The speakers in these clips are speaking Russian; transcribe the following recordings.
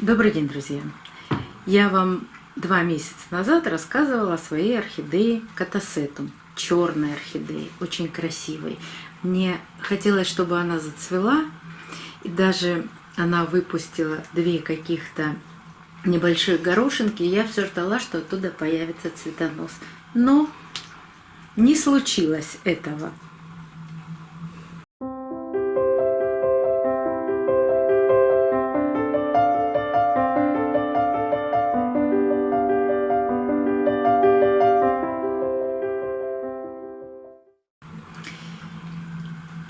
Добрый день, друзья! Я вам 2 месяца назад рассказывала о своей орхидее Катасетум, черной орхидее, очень красивой. Мне хотелось, чтобы она зацвела, и даже она выпустила 2 каких-то небольших горошинки, и я все ждала, что оттуда появится цветонос. Но не случилось этого.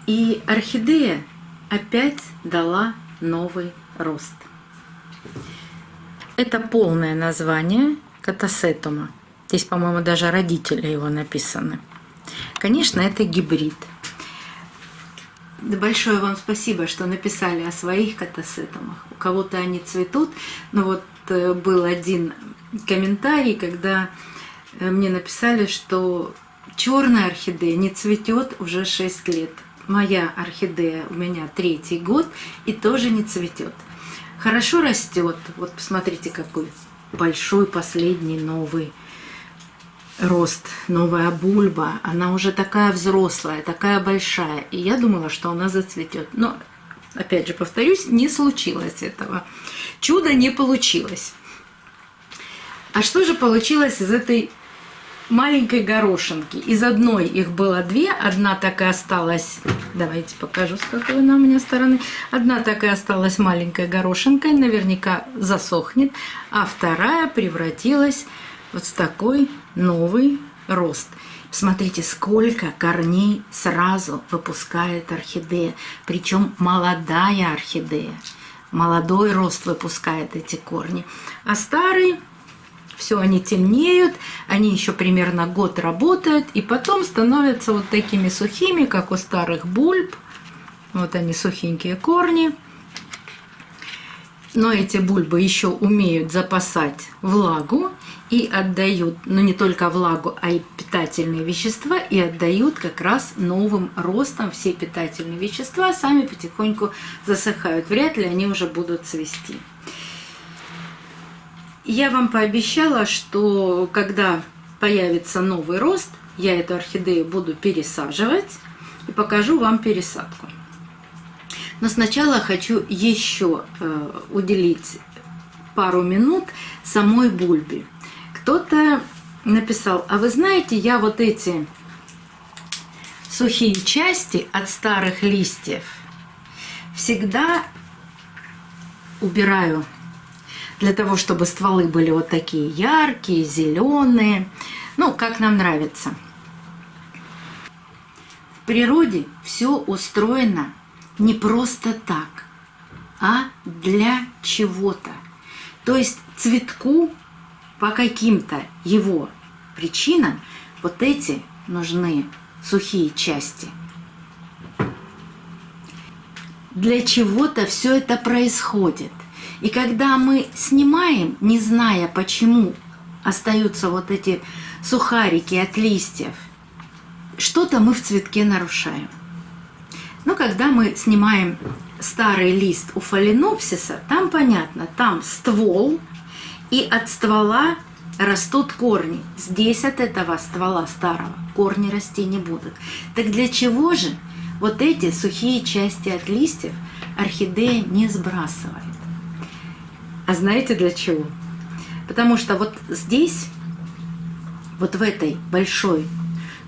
И орхидея опять дала новый рост. Это полное название Катасетума. Здесь, по-моему, даже родители его написаны. Конечно, это гибрид. Большое вам спасибо, что написали о своих катасетумах. У кого-то они цветут. Но вот был один комментарий, когда мне написали, что черная орхидея не цветет уже 6 лет. Моя орхидея у меня 3-й год и тоже не цветет. Хорошо растет. Вот посмотрите, какой большой последний новый рост, новая бульба. Она уже такая взрослая, такая большая. И я думала, что она зацветет. Но, опять же, повторюсь, не случилось этого. Чудо не получилось. А что же получилось из этой маленькой горошинки? Из одной их было 2, одна так и осталась. Давайте покажу, с какой она у меня стороны. Одна так и осталась маленькой горошинкой, наверняка засохнет, а вторая превратилась вот в такой новый рост. Смотрите, сколько корней сразу выпускает орхидея, причем молодая орхидея. Молодой рост выпускает эти корни, а старый, все, они темнеют, они еще примерно год работают, и потом становятся вот такими сухими, как у старых бульб. Вот они, сухенькие корни. Но эти бульбы еще умеют запасать влагу и отдают, ну не только влагу, а и питательные вещества, и отдают как раз новым ростом все питательные вещества, сами потихоньку засыхают. Вряд ли они уже будут цвести. Я вам пообещала, что когда появится новый рост, я эту орхидею буду пересаживать и покажу вам пересадку. Но сначала хочу еще уделить пару минут самой бульбе. Кто-то написал: а вы знаете, я вот эти сухие части от старых листьев всегда убираю, для того, чтобы стволы были вот такие яркие, зеленые, ну, как нам нравится. В природе все устроено не просто так, а для чего-то. То есть цветку по каким-то его причинам вот эти нужны сухие части. Для чего-то все это происходит. И когда мы снимаем, не зная, почему остаются вот эти сухарики от листьев, что-то мы в цветке нарушаем. Но когда мы снимаем старый лист у фаленопсиса, там понятно, там ствол, и от ствола растут корни. Здесь от этого ствола старого корни расти не будут. Так для чего же вот эти сухие части от листьев орхидея не сбрасывает? А знаете для чего? Потому что вот здесь, вот в этой большой,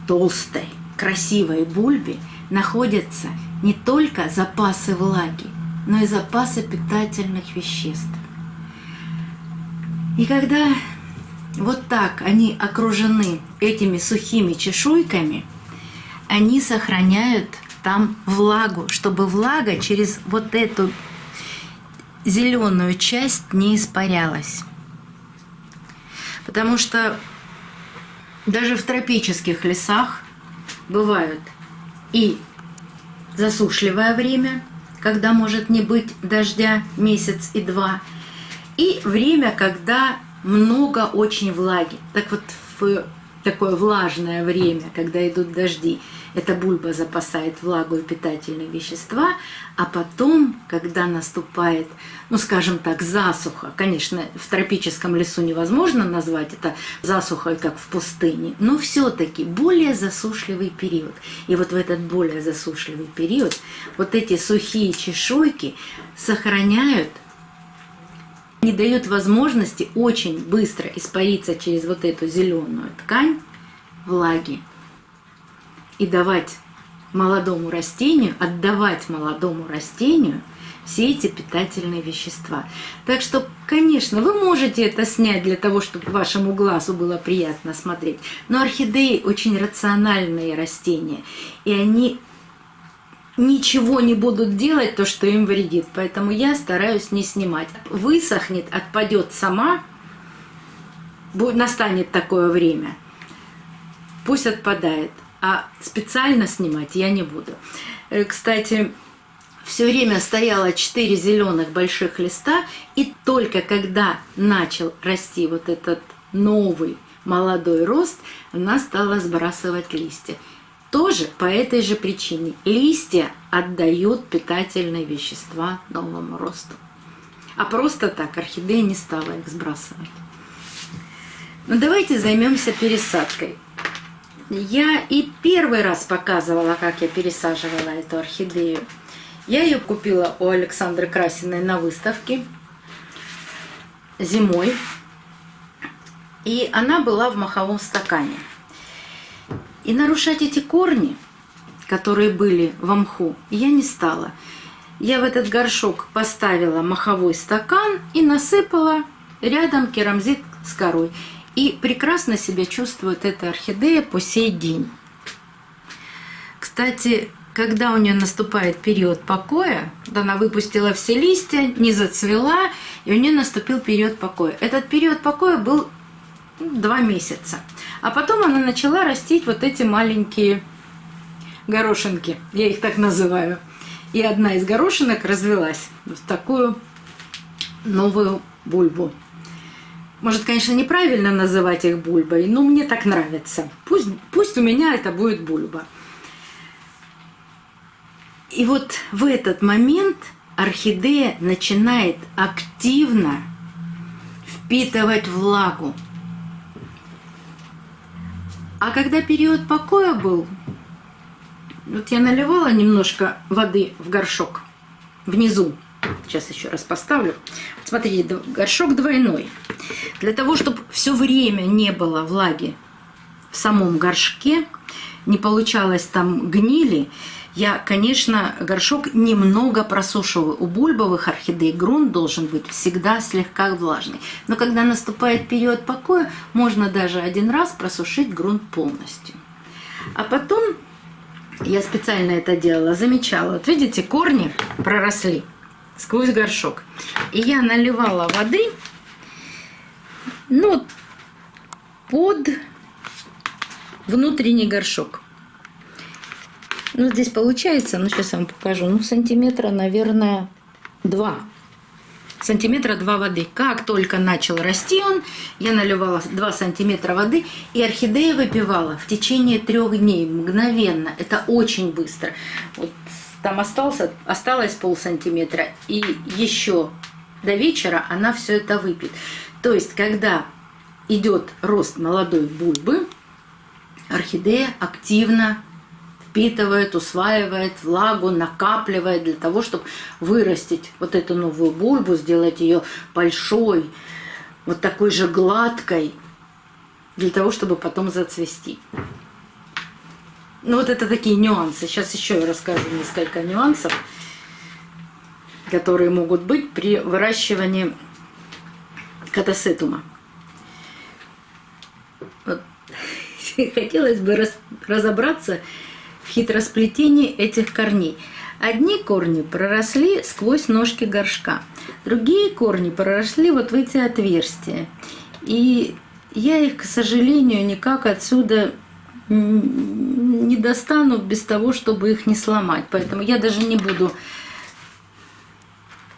толстой, красивой бульбе находятся не только запасы влаги, но и запасы питательных веществ. И когда вот так они окружены этими сухими чешуйками, они сохраняют там влагу, чтобы влага через вот эту зеленую часть не испарялась. Потому что даже в тропических лесах бывают и засушливое время, когда может не быть дождя месяц и 2, и время, когда много очень влаги. Так вот, в такое влажное время, когда идут дожди, эта бульба запасает влагу и питательные вещества, а потом, когда наступает, ну скажем так, засуха, конечно, в тропическом лесу невозможно назвать это засухой, как в пустыне, но все-таки более засушливый период. И вот в этот более засушливый период вот эти сухие чешуйки сохраняют, не дают возможности очень быстро испариться через вот эту зеленую ткань влаги и давать молодому растению, отдавать молодому растению все эти питательные вещества. Так что, конечно, вы можете это снять для того, чтобы вашему глазу было приятно смотреть, но орхидеи очень рациональные растения, и они ничего не будут делать, то, что им вредит. Поэтому я стараюсь не снимать. Высохнет, отпадет сама, настанет такое время, пусть отпадает. А специально снимать я не буду. Кстати, все время стояло 4 зеленых больших листа, и только когда начал расти вот этот новый молодой рост, она стала сбрасывать листья. Тоже по этой же причине. Листья отдают питательные вещества новому росту. А просто так орхидея не стала их сбрасывать. Ну давайте займемся пересадкой. Я и первый раз показывала, как я пересаживала эту орхидею. Я ее купила у Александры Красиной на выставке зимой. И она была в маховом стакане. И нарушать эти корни, которые были в мху, я не стала. Я в этот горшок поставила маховой стакан и насыпала рядом керамзит с корой. И прекрасно себя чувствует эта орхидея по сей день. Кстати, когда у нее наступает период покоя, она выпустила все листья, не зацвела, и у нее наступил период покоя. Этот период покоя был 2 месяца. А потом она начала растить вот эти маленькие горошинки, я их так называю. И одна из горошинок развелась в такую новую бульбу. Может, конечно, неправильно называть их бульбой, но мне так нравится. Пусть у меня это будет бульба. И вот в этот момент орхидея начинает активно впитывать влагу. А когда период покоя был, вот я наливала немножко воды в горшок внизу. Сейчас еще раз поставлю. Смотрите, горшок двойной. Для того, чтобы все время не было влаги в самом горшке, не получалось там гнили, я, конечно, горшок немного просушиваю. У бульбовых орхидей грунт должен быть всегда слегка влажный. Но когда наступает период покоя, можно даже один раз просушить грунт полностью. А потом, я специально это делала, замечала. Вот видите, корни проросли сквозь горшок. И я наливала воды, ну, под внутренний горшок. Ну, здесь получается, ну, сейчас я вам покажу, ну, сантиметра, наверное, 2. Сантиметра 2 воды. Как только начал расти он, я наливала 2 сантиметра воды, и орхидея выпивала в течение 3 дней, мгновенно. Это очень быстро. Вот там осталось полсантиметра, и еще до вечера она все это выпьет. То есть, когда идет рост молодой бульбы, орхидея активно впитывает, усваивает влагу, накапливает для того, чтобы вырастить вот эту новую бульбу, сделать ее большой, вот такой же гладкой, для того, чтобы потом зацвести. Ну вот это такие нюансы. Сейчас еще я расскажу несколько нюансов, которые могут быть при выращивании катасетума. Вот. Хотелось бы разобраться в хитросплетении этих корней. Одни корни проросли сквозь ножки горшка, другие корни проросли вот в эти отверстия. И я их, к сожалению, никак отсюда не достану без того, чтобы их не сломать. Поэтому я даже не буду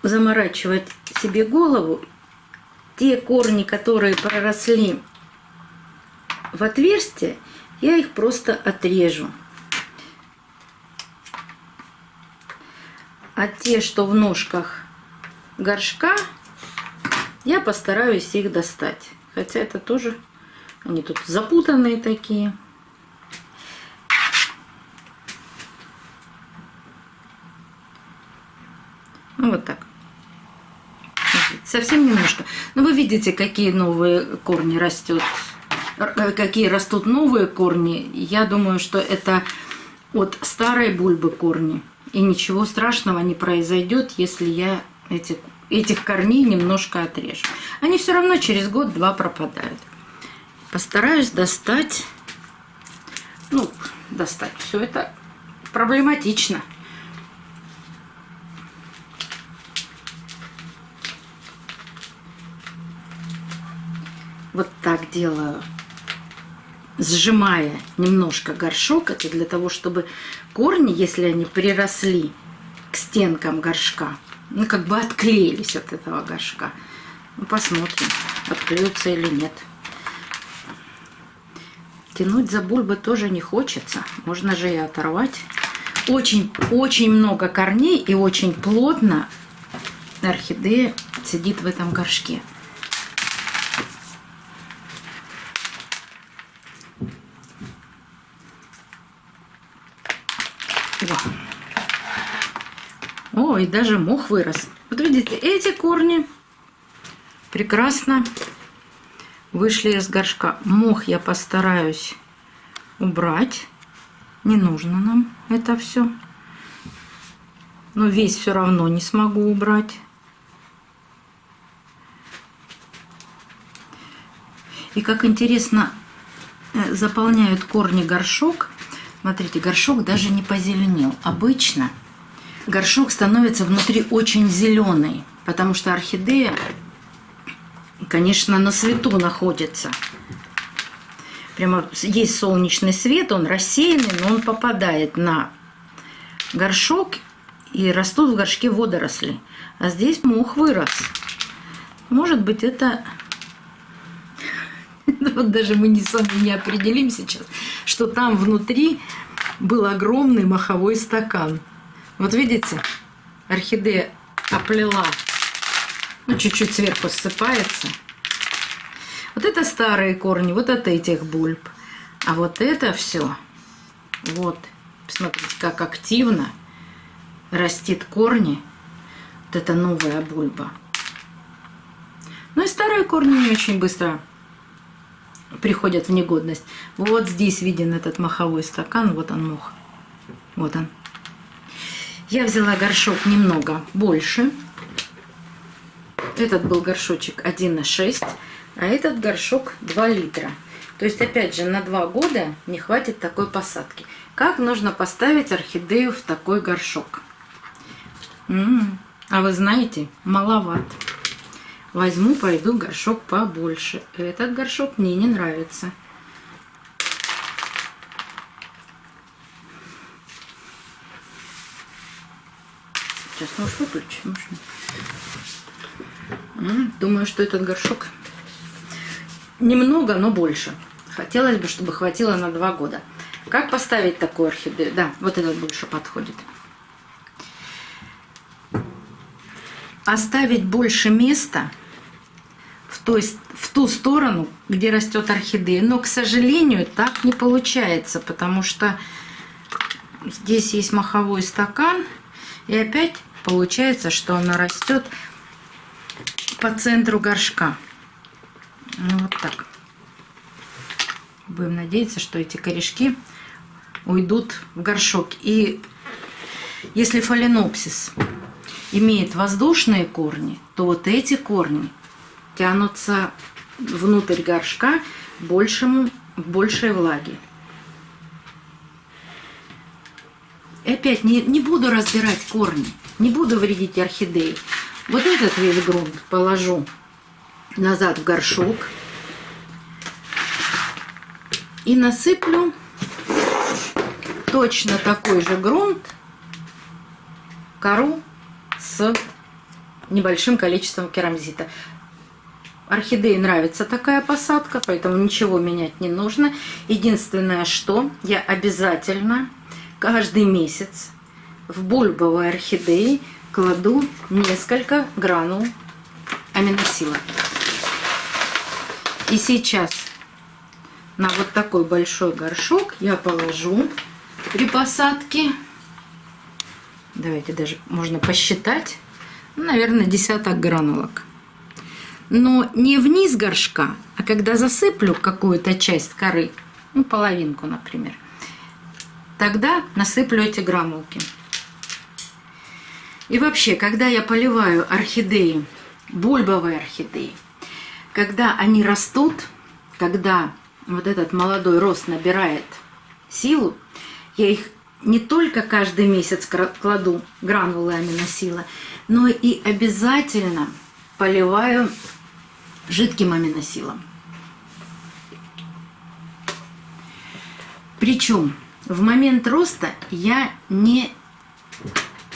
заморачивать себе голову. Те корни, которые проросли в отверстие, я их просто отрежу. А те, что в ножках горшка, я постараюсь их достать. Хотя это тоже, они тут запутанные такие. Ну, вот так. Совсем немножко. Но вы видите, какие новые корни растут. Какие растут новые корни. Я думаю, что это от старой бульбы корни. И ничего страшного не произойдет, если я этих корней немножко отрежу. Они все равно через год-два пропадают. Постараюсь достать. Ну, достать. Все это проблематично. Вот так делаю, сжимая немножко горшок. Это для того, чтобы корни, если они приросли к стенкам горшка, ну, как бы отклеились от этого горшка. Ну, посмотрим, отклеются или нет. Тянуть за бульбы тоже не хочется. Можно же и оторвать. Очень много корней и очень плотно орхидея сидит в этом горшке. О, и даже мох вырос. Вот видите, эти корни прекрасно вышли из горшка. Мох я постараюсь убрать. Не нужно нам это все. Но весь все равно не смогу убрать. И как интересно заполняют корни горшок. Смотрите, горшок даже не позеленел. Обычно горшок становится внутри очень зеленый, потому что орхидея, конечно, на свету находится. Прямо есть солнечный свет, он рассеянный, но он попадает на горшок, и растут в горшке водоросли. А здесь мох вырос. Может быть, это... Вот даже мы сами не определим сейчас, что там внутри был огромный моховой стакан. Вот видите, орхидея оплела, ну, чуть-чуть сверху ссыпается. Вот это старые корни, вот от этих бульб. А вот это все, вот, смотрите, как активно растит корни. Вот это новая бульба. Ну и старые корни не очень быстро приходят в негодность. Вот здесь виден этот моховой стакан, вот он мох. Вот он. Я взяла горшок немного больше. Этот был горшочек 1,6, а этот горшок 2 литра. То есть, опять же, на 2 года не хватит такой посадки. Как нужно поставить орхидею в такой горшок? А вы знаете, маловат. Возьму, пойду горшок побольше. Этот горшок мне не нравится. Сейчас, может, выключим. Думаю, что этот горшок немного, но больше. Хотелось бы, чтобы хватило на 2 года. Как поставить такую орхидею? Да, вот этот больше подходит. Оставить больше места в ту сторону, где растет орхидея. Но, к сожалению, так не получается, потому что здесь есть моховой стакан, и опять получается, что она растет по центру горшка. Ну, вот так. Будем надеяться, что эти корешки уйдут в горшок. И если фаленопсис имеет воздушные корни, то вот эти корни тянутся внутрь горшка большей влаги. И опять не буду разбирать корни, не буду вредить орхидеи. Вот этот весь грунт положу назад в горшок и насыплю точно такой же грунт, кору с небольшим количеством керамзита. Орхидее нравится такая посадка, поэтому ничего менять не нужно. Единственное, что я обязательно каждый месяц в бульбовые орхидеи кладу несколько гранул аминосила. И сейчас на вот такой большой горшок я положу при посадке, давайте даже можно посчитать, наверное, десяток гранулок. Но не вниз горшка, а когда засыплю какую-то часть коры, ну половинку, например, тогда насыплю эти гранулки. И вообще, когда я поливаю орхидеи, бульбовые орхидеи, когда они растут, когда вот этот молодой рост набирает силу, я их не только каждый месяц кладу гранулы аминосила, но и обязательно поливаю жидким аминосилом. Причем в момент роста я не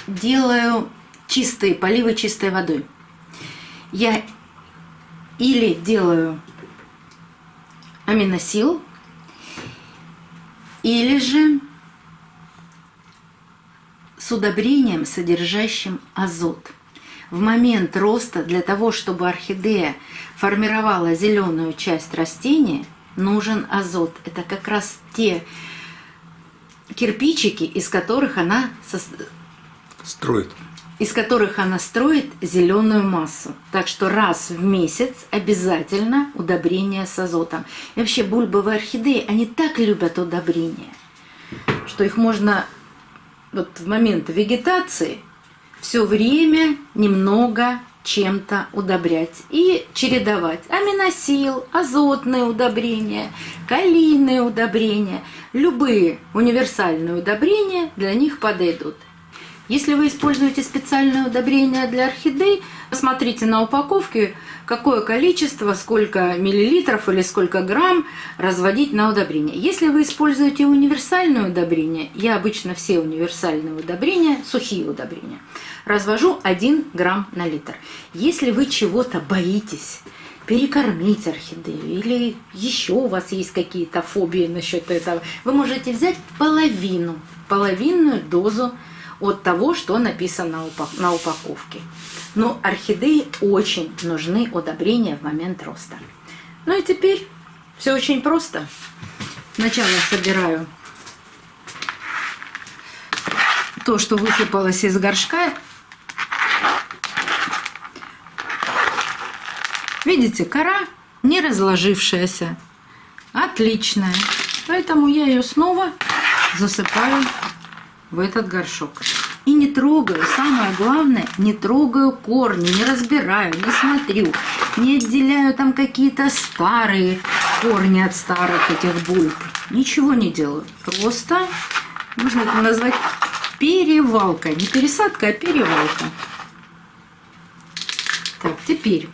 делаю чистые поливы чистой водой. Я или делаю аминосил, или же с удобрением, содержащим азот. В момент роста для того, чтобы орхидея формировала зеленую часть растения, нужен азот. Это как раз те кирпичики, из которых она строит зеленую массу. Так что раз в месяц обязательно удобрение с азотом. И вообще бульбовые орхидеи, они так любят удобрения, что их можно вот в момент вегетации все время немного чем-то удобрять и чередовать. Аминосил, азотные удобрения, калийные удобрения. Любые универсальные удобрения для них подойдут. Если вы используете специальное удобрение для орхидей, посмотрите на упаковке, какое количество, сколько миллилитров или сколько грамм разводить на удобрение. Если вы используете универсальное удобрение, я обычно все универсальные удобрения, сухие удобрения, развожу 1 грамм на литр. Если вы чего-то боитесь, перекормить орхидею или еще у вас есть какие-то фобии насчет этого, вы можете взять половинную дозу от того, что написано на упаковке. Но орхидеи очень нужны удобрения в момент роста. Ну и теперь все очень просто. Сначала собираю то, что высыпалось из горшка. Видите, кора не разложившаяся, отличная. Поэтому я ее снова засыпаю в этот горшок. И не трогаю, самое главное, не трогаю корни, не разбираю, не смотрю, не отделяю там какие-то старые корни от старых этих бульб. Ничего не делаю. Просто можно это назвать перевалка. Не пересадка, а перевалка. Так, теперь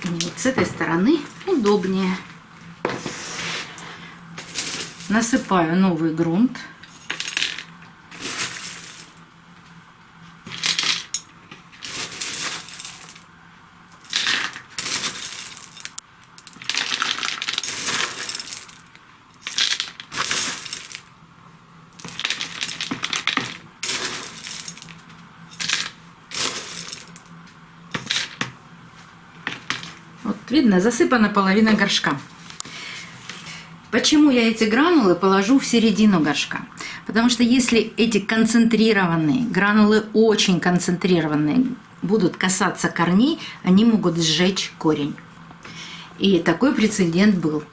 вот с этой стороны удобнее. Насыпаю новый грунт. Вот видно, засыпана половина горшка. Почему я эти гранулы положу в середину горшка? Потому что если эти концентрированные, гранулы очень концентрированные, будут касаться корней, они могут сжечь корень. И такой прецедент был.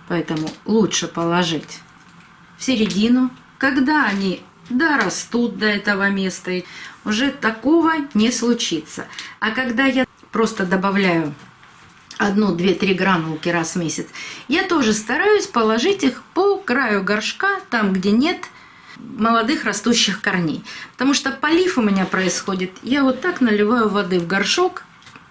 Поэтому лучше положить в середину, когда они дорастут до этого места, уже такого не случится. А когда я просто добавляю 1, 2, 3 гранулки раз в месяц, я тоже стараюсь положить их по краю горшка, там, где нет молодых растущих корней. Потому что полив у меня происходит, я вот так наливаю воды в горшок,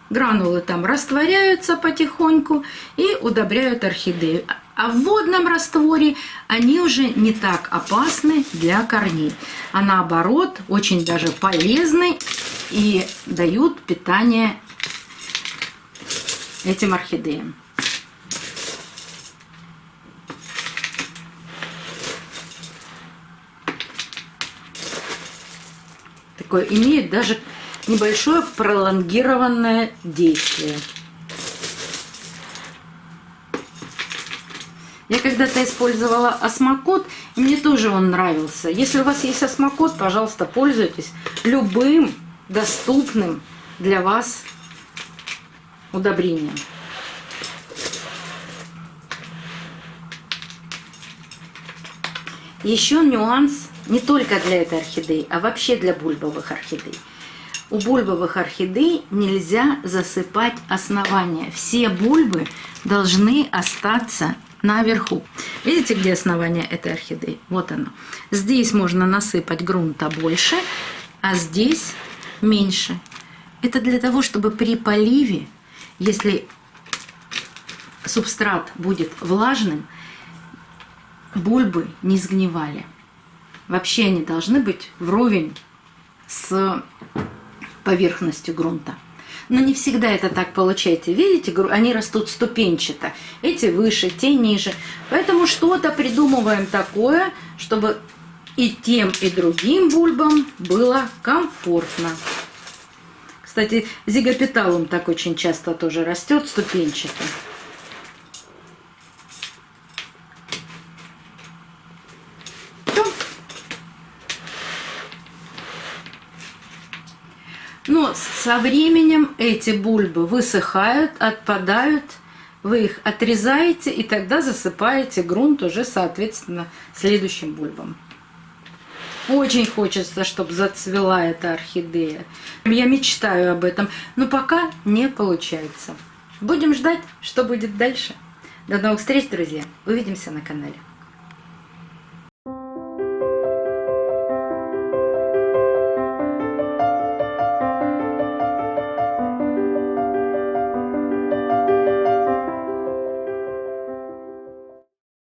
гранулы там растворяются потихоньку и удобряют орхидею. А в водном растворе они уже не так опасны для корней, а наоборот очень даже полезны и дают питание этим орхидеям. такое имеют даже небольшое пролонгированное действие. Я когда-то использовала осмокот, и мне тоже он нравился. Если у вас есть осмокот, пожалуйста, пользуйтесь любым доступным для вас удобрением. Еще нюанс не только для этой орхидеи, а вообще для бульбовых орхидей. У бульбовых орхидей нельзя засыпать основания. Все бульбы должны остаться наверху. Видите, где основание этой орхидеи? Вот оно. Здесь можно насыпать грунта больше, а здесь меньше. Это для того, чтобы при поливе, если субстрат будет влажным, бульбы не сгнивали. Вообще они должны быть вровень с поверхностью грунта. Но не всегда это так получается. Видите, они растут ступенчато. Эти выше, те ниже. Поэтому что-то придумываем такое, чтобы и тем, и другим бульбам было комфортно. Кстати, зигопеталум так очень часто тоже растет ступенчато. Но со временем эти бульбы высыхают, отпадают, вы их отрезаете и тогда засыпаете грунт уже соответственно следующим бульбам. Очень хочется, чтобы зацвела эта орхидея. Я мечтаю об этом, но пока не получается. Будем ждать, что будет дальше. До новых встреч, друзья. Увидимся на канале.